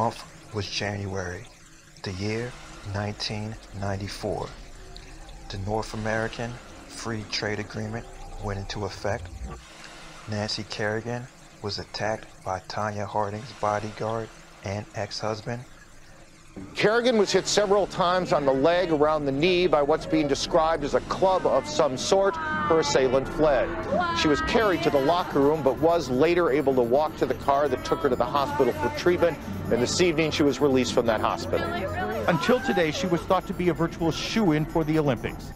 month was January, the year 1994. The North American Free Trade Agreement went into effect. Nancy Kerrigan was attacked by Tonya Harding's bodyguard and ex-husband. Kerrigan was hit several times on the leg, around the knee, by what's being described as a club of some sort. Her assailant fled. She was carried to the locker room, but was later able to walk to the car that took her to the hospital for treatment. And this evening, she was released from that hospital. Until today, she was thought to be a virtual shoo-in for the Olympics.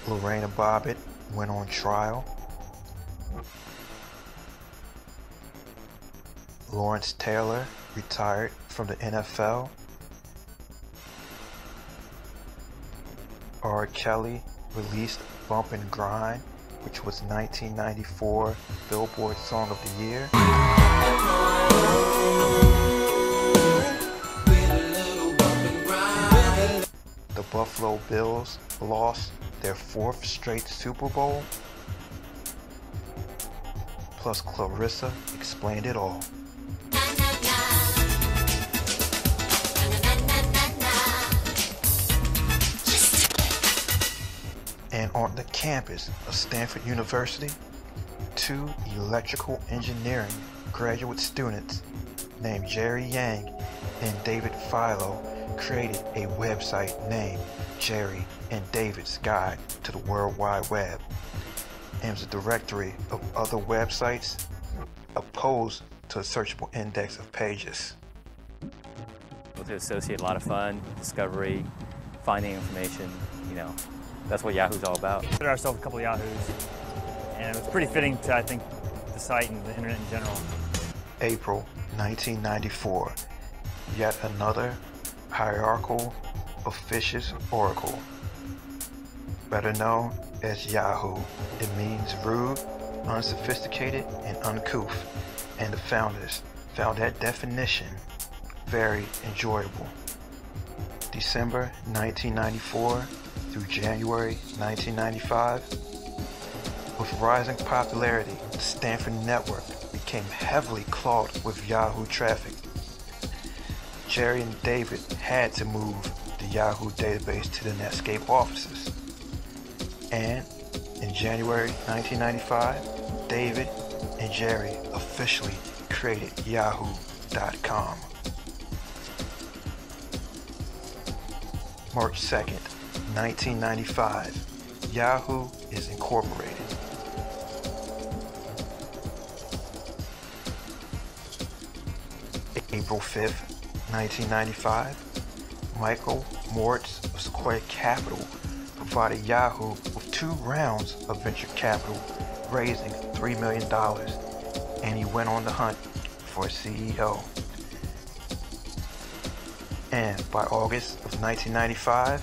Lorena Bobbitt went on trial. Lawrence Taylor retired from the NFL. R. Kelly released Bump and Grind, which was 1994 Billboard Song of the Year. The Buffalo Bills lost their 4th straight Super Bowl. Plus Clarissa explained it all. And on the campus of Stanford University, 2 electrical engineering graduate students named Jerry Yang and David Philo created a website named Jerry and David's Guide to the World Wide Web, and was a directory of other websites opposed to a searchable index of pages. To associate a lot of fun, discovery, finding information, that's what Yahoo's all about. We did ourselves a couple of Yahoos, and it was pretty fitting to, I think, the site and the internet in general. April 1994, yet another hierarchical, officious oracle. Better known as Yahoo. It means rude, unsophisticated, and uncouth, and the founders found that definition very enjoyable. December 1994 through January 1995. With rising popularity, the Stanford network became heavily clogged with Yahoo traffic. Jerry and David had to move the Yahoo database to the Netscape offices. And in January 1995, David and Jerry officially created Yahoo.com. March 2nd, 1995, Yahoo is incorporated. April 5th, 1995, Michael Moritz of Sequoia Capital provided Yahoo with 2 rounds of venture capital, raising $3 million, and he went on the hunt for a CEO. And by August of 1995,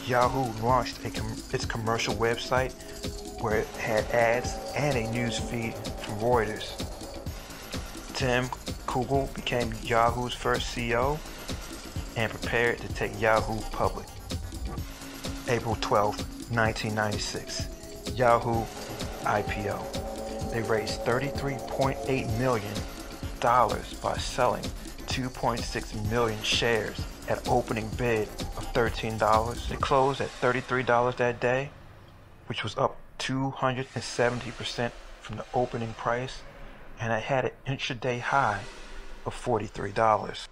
Yahoo launched its commercial website where it had ads and a news feed from Reuters. Tim Kugel became Yahoo's first CEO and prepared to take Yahoo public. April 12, 1996, Yahoo IPO. They raised $33.8 million by selling 2.6 million shares at opening bid of $13. It closed at $33 that day, which was up 270% from the opening price, and it had an intraday high of $43.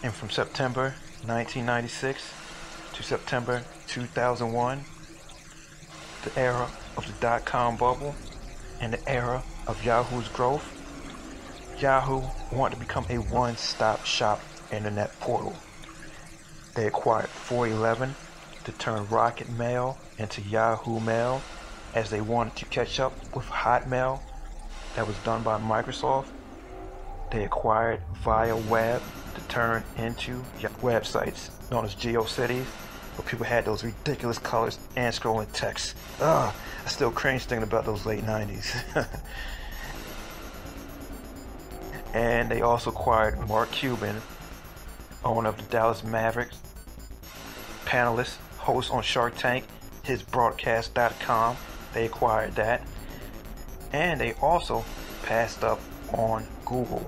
And from September 1996 to September 2001, the era of the dot-com bubble and the era of Yahoo's growth, Yahoo wanted to become a one-stop shop internet portal. They acquired 411 to turn Rocket Mail into Yahoo Mail, as they wanted to catch up with Hotmail that was done by Microsoft. They acquired ViaWeb to turn into websites known as GeoCities, where people had those ridiculous colors and scrolling text. I still cringe thinking about those late 90s. And they also acquired Mark Cuban, owner of the Dallas Mavericks, panelist, host on Shark Tank, his broadcast.com. They acquired that. And they also passed up on Google,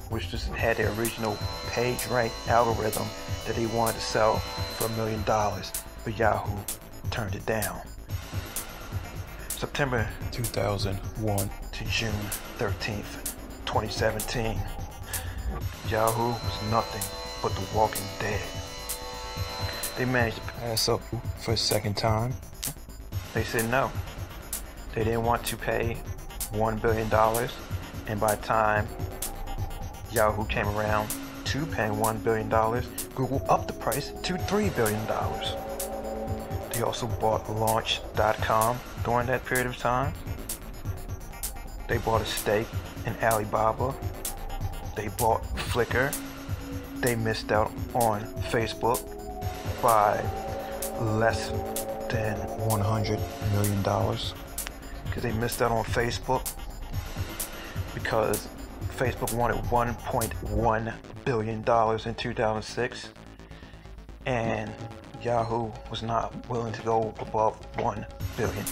which just had their original page rank algorithm that they wanted to sell for $1 million, but Yahoo turned it down. September 2001 to June 13th, 2017, Yahoo was nothing but The Walking Dead. They managed to pass up for a second time. They said no. They didn't want to pay $1 billion, and by the time Yahoo came around to paying $1 billion, Google upped the price to $3 billion. They also bought Launch.com during that period of time. They bought a stake in Alibaba. They bought Flickr. They missed out on Facebook by less than $100 million, because they missed out on Facebook because Facebook wanted $1.1 billion in 2006, and Yahoo was not willing to go above $1 billion.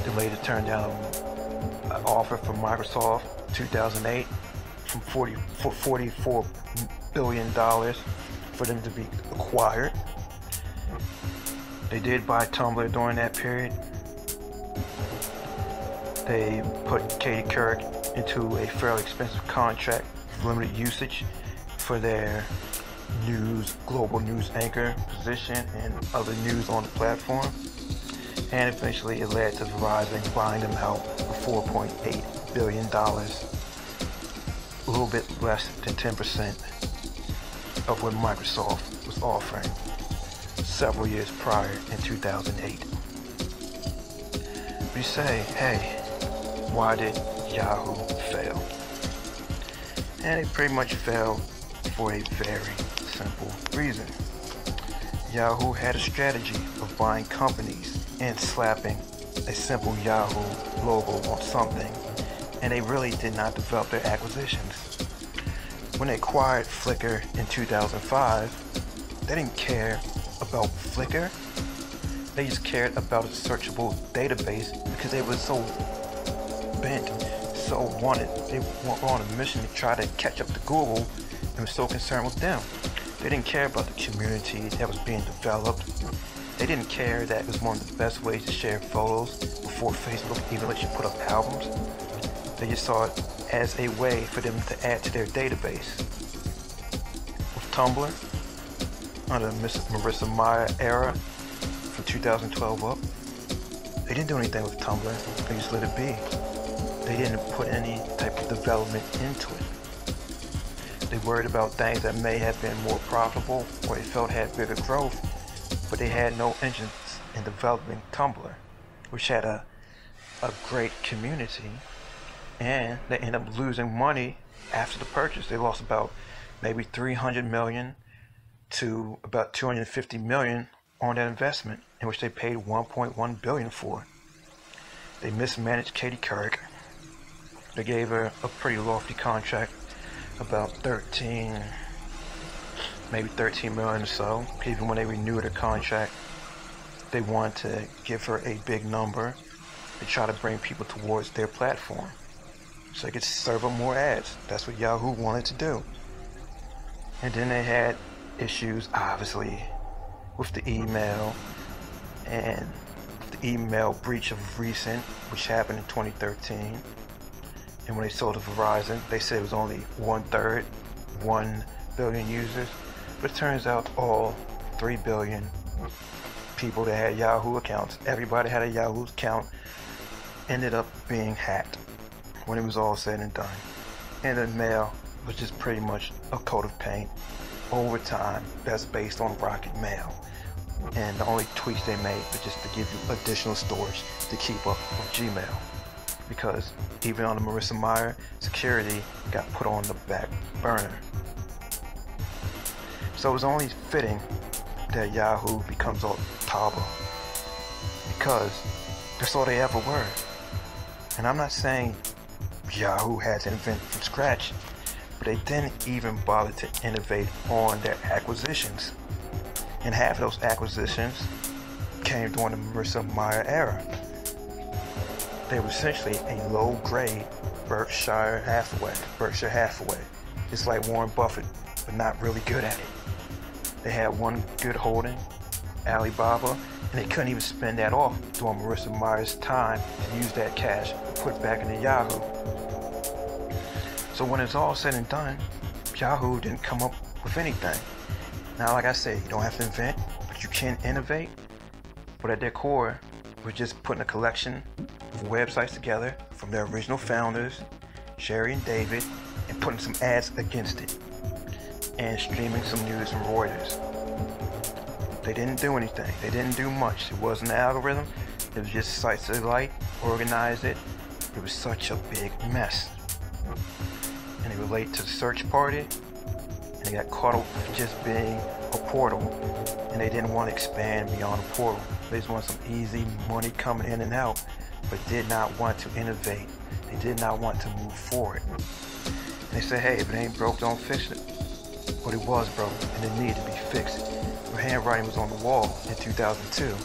They later turned down an offer from Microsoft in 2008 for $44 billion for them to be acquired. They did buy Tumblr during that period. They put Katie Couric into a fairly expensive contract with limited usage for their global news anchor position and other news on the platform. And eventually it led to Verizon buying them out for $4.8 billion, a little bit less than 10% of what Microsoft was offering several years prior in 2008. You say, hey, why did Yahoo fail? And it pretty much failed for a very simple reason. Yahoo had a strategy of buying companies and slapping a simple Yahoo logo on something, and they really did not develop their acquisitions. When they acquired Flickr in 2005, they didn't care about Flickr. They just cared about a searchable database because they were so bent, so wanted. They were on a mission to try to catch up to Google and were so concerned with them. They didn't care about the community that was being developed. They didn't care that it was one of the best ways to share photos before Facebook even let you put up albums. They just saw it as a way for them to add to their database. With Tumblr, under the Marissa Mayer era, from 2012 up, they didn't do anything with Tumblr. They just let it be. They didn't put any type of development into it. They worried about things that may have been more profitable or they felt had bigger growth, but they had no engines in developing Tumblr, which had a great community, and they ended up losing money after the purchase. They lost about maybe $300 million to about $250 million on that investment, in which they paid $1.1 billion for. They mismanaged Katie Couric. They gave her a pretty lofty contract, about maybe $13 million or so. Even when they renewed her contract, they wanted to give her a big number to try to bring people towards their platform so they could serve them more ads. That's what Yahoo wanted to do. And then they had issues, obviously, with the email and the email breach of Recent, which happened in 2013. And when they sold to Verizon, they said it was only 1/3, 1 billion users. But it turns out all 3 billion people that had Yahoo accounts, everybody had a Yahoo account, ended up being hacked when it was all said and done. And the mail was just pretty much a coat of paint over time that's based on Rocket Mail. And the only tweaks they made were just to give you additional storage to keep up with Gmail. Because even on the Marissa Mayer, security got put on the back burner. So it was only fitting that Yahoo becomes Altaba, because that's all they ever were. And I'm not saying Yahoo had to invent from scratch, but they didn't even bother to innovate on their acquisitions. And half of those acquisitions came during the Marissa Mayer era. They were essentially a low-grade Berkshire Hathaway. It's like Warren Buffett, but not really good at it. They had one good holding, Alibaba, and they couldn't even spend that off during Marissa Mayer's time to use that cash to put back into Yahoo. So when it's all said and done, Yahoo didn't come up with anything. Now, like I said, you don't have to invent, but you can innovate. But at their core, we're just putting a collection of websites together from their original founders, Sherry and David, and putting some ads against it, and streaming some news from Reuters. They didn't do anything. They didn't do much. It wasn't an algorithm. It was just sites they liked, organized it. It was such a big mess. And they relate to the search party, and they got caught up with just being a portal, and they didn't want to expand beyond a portal. They just wanted some easy money coming in and out, but did not want to innovate. They did not want to move forward. And they said, hey, if it ain't broke, don't fix it. But it was broke, and it needed to be fixed. Their handwriting was on the wall in 2002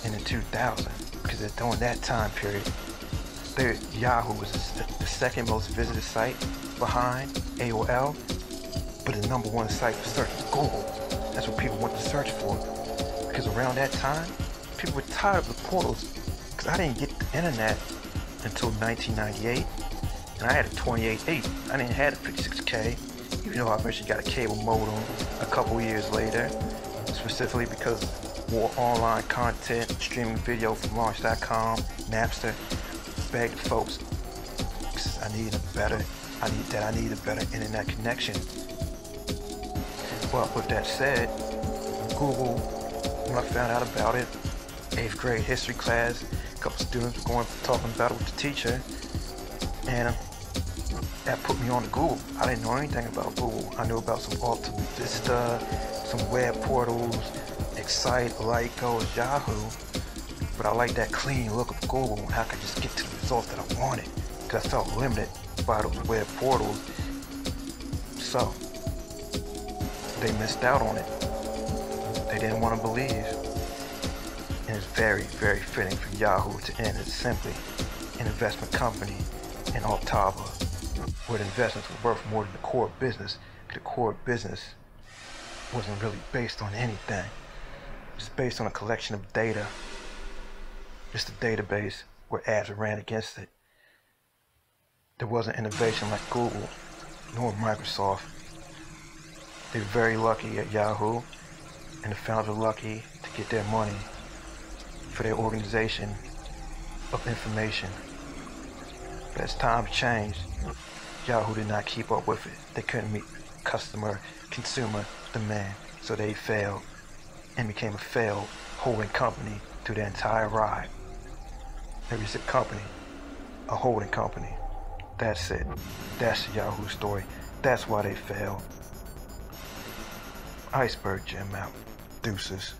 and in 2000, because during that time period, Yahoo was the second most visited site behind AOL, but the number one site for search was Google. That's what people went to search for. Because around that time, people were tired of the portals. Because I didn't get the internet until 1998, and I had a 2880. I didn't have a 56K, even though I eventually got a cable modem a couple years later, specifically because more online content, streaming video from Launch.com, Napster, begged folks, I need a better internet connection. Well, with that said, Google, when I found out about it, 8th grade history class, a couple students were talking about it with the teacher, and that put me on to Google. I didn't know anything about Google. I knew about some Altavista, some web portals, Excite, Lyco, Yahoo, but I like that clean look of Google and how I could just get to the results that I wanted, because I felt limited by those web portals. So they missed out on it. They didn't want to believe. And it's very, very fitting for Yahoo to end as simply an investment company in Altaba, where the investments were worth more than the core business. The core business wasn't really based on anything. It was based on a collection of data. Just a database where ads were ran against it. There wasn't innovation like Google nor Microsoft. They were very lucky at Yahoo, and the founders were lucky to get their money for their organization of information. But as time changed, Yahoo did not keep up with it. They couldn't meet consumer demand, so they failed and became a failed holding company through their entire ride. Maybe it's a company, a holding company. That's it. That's the Yahoo story. That's why they failed. Iceberg Jim out. Deuces.